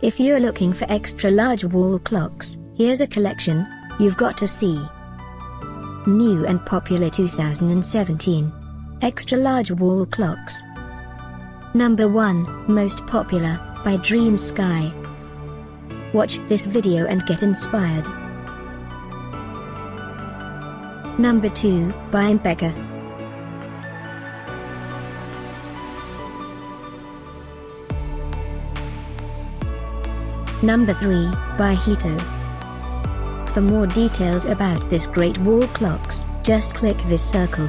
If you're looking for extra large wall clocks, here's a collection you've got to see. New and popular 2017 extra large wall clocks. Number 1, most popular, by DreamSky. Watch this video and get inspired. Number 2, by Impecca. Number 3, by Hito. For more details about this great wall clocks, just click this circle.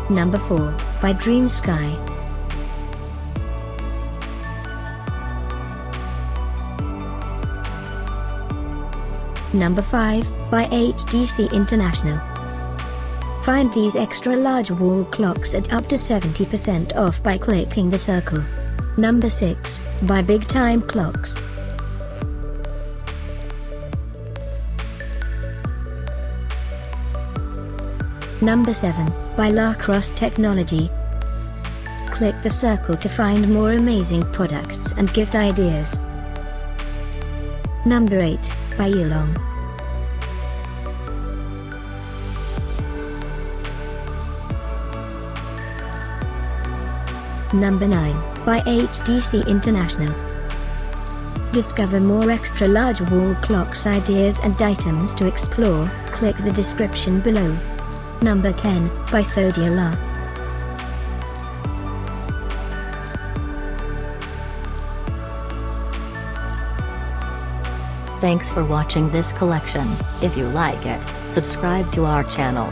Number 4, by DreamSky. Number 5, by HDC International. Find these extra large wall clocks at up to 70% off by clicking the circle. Number 6, by Big Time Clocks. Number 7, by La Crosse Technology. Click the circle to find more amazing products and gift ideas. Number 8, by Yulong. Number 9, by HDC International. Discover more extra large wall clocks ideas and items to explore, click the description below. Number 10, by Sodiala. Thanks for watching this collection. If you like it, subscribe to our channel.